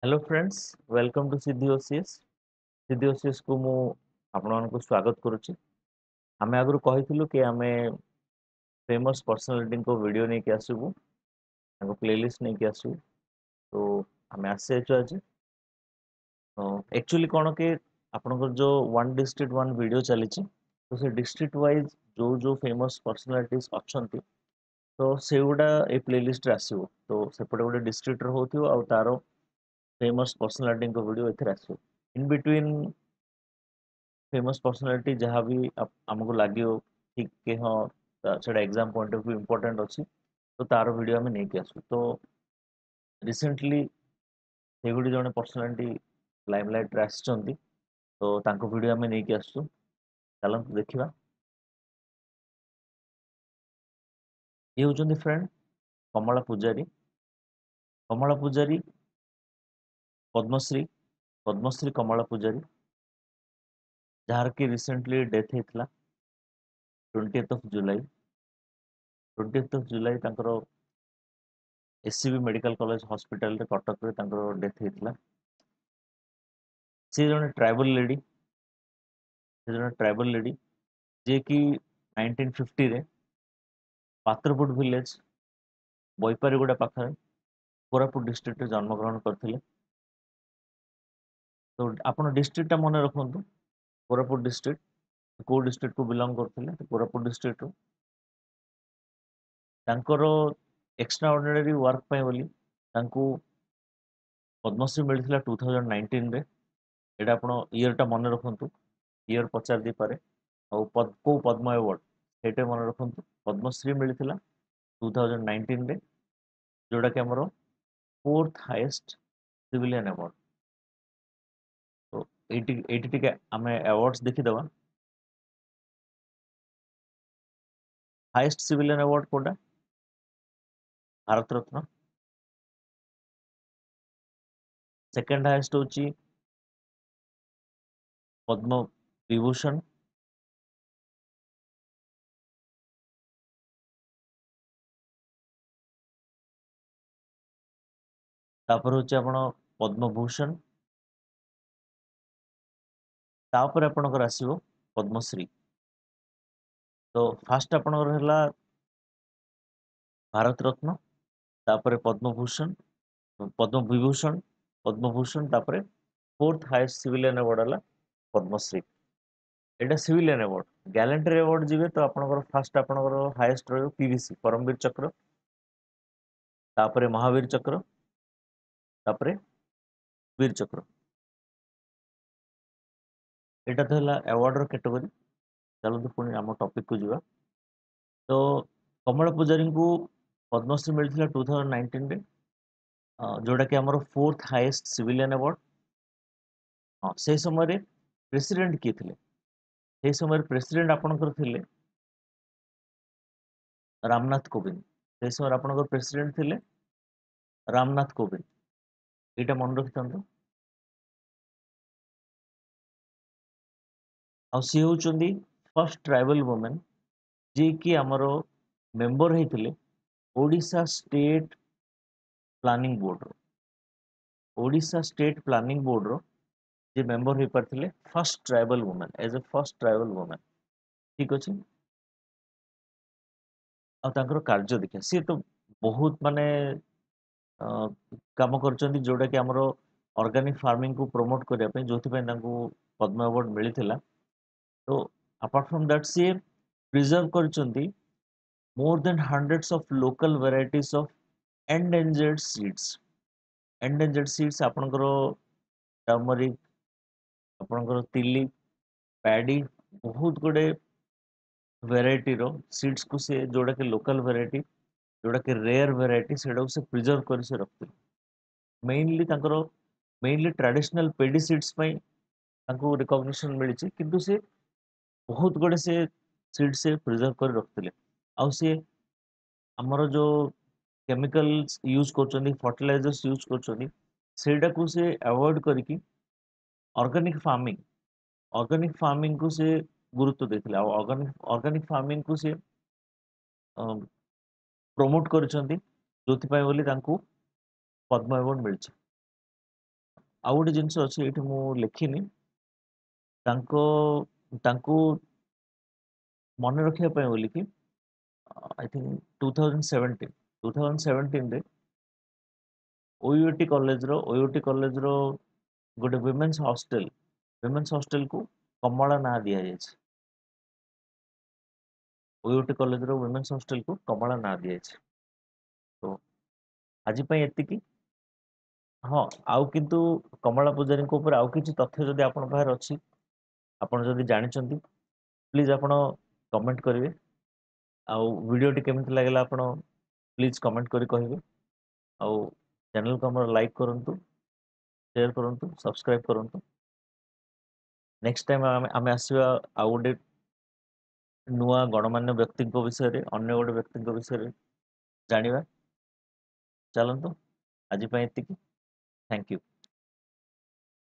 Hello friends, welcome to Siddhi OCS. Siddhi OCS को मु आपको स्वागत करुच्ची। आमे आगु कही कि आमे फेमस पर्सनालिटी को वीडियो नहीं कि आसबू प्लेलिस्ट नहीं कि आसबू। तो आमे आसे आज एक्चुअली कौन के आपनकर जो वन डिस्ट्रिक्ट वन वीडियो चली तो से डिस्ट्रिक्ट वाइज जो जो फेमस पर्सनालिटीज अच्छी तो से गुड़ा ए प्लेलिस्ट रे आसो। तो सेपटे गोटे डिस्ट्रिक्ट हो तार फेमस पर्सनालिटी को वीडियो एथे आसो। इन बिटवीन फेमस पर्सनालिटी जहाँ भी आमको लगे ठीक के हाँ से exam point of view important अच्छी तो तार वीडियो आम नहीं आसू। तो रिसेंटली से गुड़ी जड़े पर्सनालिटी लाइमलाइट आसछंती तो तांको वीडियो आम नहीं आसू। चलते देखा ये होचंदी फ्रेंड कमला पूजारी। कमला पूजारी पद्मश्री पद्मश्री कमला पूजारी जार की रिसेंटली डेथ होता 20th of July 20th of July SCB medical college hospital रे कटक रे डेथ होता। सी जन ट्राइबल लेडी जे कि 1950 रे पात्रपुट विलेज बैपारीगुड़ा पाखे कोरापुट डिस्ट्रिक्ट जन्मग्रहण करते। तो आपण डिस्ट्रिक्ट मन रखु कोरापुट डिस्ट्रिक्ट को डिस्ट्रिक्ट को बिलोंग करते तो Koraput district extra ordinary work पे बोली पद्मश्री मिलता 2019 रे। एटा आपण ईयर टा मन रखु ईयर पचार दी पारे को पद्म अवार्ड सेटे मन रखु पद्मश्री मिलता 2019 रे जोड़ा कि हमरो फोर्थ हाईएस्ट सिविलियन अवार्ड। तो एटी टिके आमे अवार्ड्स देखि दवा। हाईएस्ट सिविलियन अवार्ड कोडा भारत रत्न। सेकंड हाईएस्ट होची पद्म विभूषण। तापर होची आपण पद्म भूषण। तापर आपणकर आसीबो पद्मश्री। तो फास्ट आपणकर हला भारत रत्न तापर पद्म भूषण पद्म विभूषण पद्म भूषण तापर फोर्थ हाईएस्ट सिविलियन अवार्ड हला पद्मश्री। एटा सिविलियन अवार्ड गैलेंट्री अवार्ड जीवे तो आपणकर फास्ट आपणकर हाईएस्ट रहियो पीवीसी परमवीर चक्र तापर महावीर चक्र तापर वीर चक्र। एटा तो हला अवार्ड रो कैटेगरी। चलो पुणी आम टॉपिक को जीवा। तो कमला पूजारी को पद्मश्री मिलता 2019 रे जोड़ा कि आमर फोर्थ हाईएस्ट सिविलियन अवार्ड। हाँ से समय प्रेसिडेंट किए थे से समय प्रेसिडेंट आपणकर थिले रामनाथ कोविंद। से समय आपणकर प्रेसिडेंट थिले रामनाथ कोविंद। एटा मन रखिथांतु। आ सी होचंदी फर्स्ट ट्राइबल वुमेन जे कि आमर मेंबर होते Odisha state planning board Odisha state planning board रो जे मेंबर हो पारथिले first tribal women as a first tribal women. ठीक अच्छे। आ तांकर कार्य देखिए सी तो बहुत माने काम कर जोटा कि आमर ऑर्गेनिक फार्मिंग को प्रमोट करने जो पद्म अवार्ड मिलता। तो अपार्ट फ्रॉम दैट सी प्रिजर्व कर more than hundreds of local varieties of endangered seeds. Endangered seeds आपणकर टर्मरिक आपणकर तिली पैडी बहुत गुड़े वेराइटी रो सीड्स को से जोड़ा कि लोकल वेराइटी जोड़ा कि रेयर वेराइटी से प्रिजर्व कर से रखते मेनली मेनली ट्रेडिशनल पेडी सीड्स रिकॉग्निशन मिली किंतु से बहुत गुड़े से सीड से प्रिजर्व कर रखते आउ सी आमर जो केमिकल्स यूज कर फर्टिलाइजर्स यूज कर से अवॉइड करके ऑर्गेनिक फार्मिंग को से गुरुत्व देते ऑर्गेनिक फार्मिंग को से प्रमोट कर पद्म अवार्ड मिली। ଆଉ ଗୋଟେ ଜିନିଷ ଅଛି ଏଇଠି ମୁଁ ଲେଖିନି, ତାଙ୍କୁ ମନେ ରଖିବା ପାଇଁ ବୋଲିକି ଆଇ ଥିଙ୍କ 2017 ରେ OUT କଲେଜର ଗୋଟେ ୱିମେନ୍ସ ହଷ୍ଟେଲକୁ କମଳା ନାଁ ଦିଆଯାଇଛି। OUT କଲେଜର ୱିମେନ୍ସ ହଷ୍ଟେଲକୁ କମଳା ନାଁ ଦିଆଯାଇଛି। ତ ଆଜି ପାଇଁ ଏତିକି। ହଁ, ଆଉ କିନ୍ତୁ କମଳା ପୂଜାରୀଙ୍କ ଉପରେ ଆଉ କିଛି ତଥ୍ୟ ଯଦି ଆପଣଙ୍କ ପାଖରେ ଅଛି, ଆପଣ ଯଦି ଜାଣିଛନ୍ତି, ପ୍ଲିଜ୍ ଆପଣ କମେଣ୍ଟ କରିବେ। ଆଉ ଭିଡ଼ିଓଟି କେମିତି ଲାଗିଲା ଆପଣ ପ୍ଲିଜ୍ କମେଣ୍ଟ କରି କହିବେ। ଆଉ ଚ୍ୟାନେଲକୁ ଆମର ଲାଇକ୍ କରନ୍ତୁ, ସେୟାର କରନ୍ତୁ, ସବସ୍କ୍ରାଇବ୍ କରନ୍ତୁ। ନେକ୍ସଟ ଟାଇମ୍ ଆମେ ଆସିବା ଆଉ ଗୋଟେ ନୂଆ ଗଣମାନ୍ୟ ବ୍ୟକ୍ତିଙ୍କ ବିଷୟରେ, ଅନ୍ୟ ଗୋଟେ ବ୍ୟକ୍ତିଙ୍କ ବିଷୟରେ ଜାଣିବା। ଚାଲନ୍ତୁ, ଆଜି ପାଇଁ ଏତିକି। Thank you.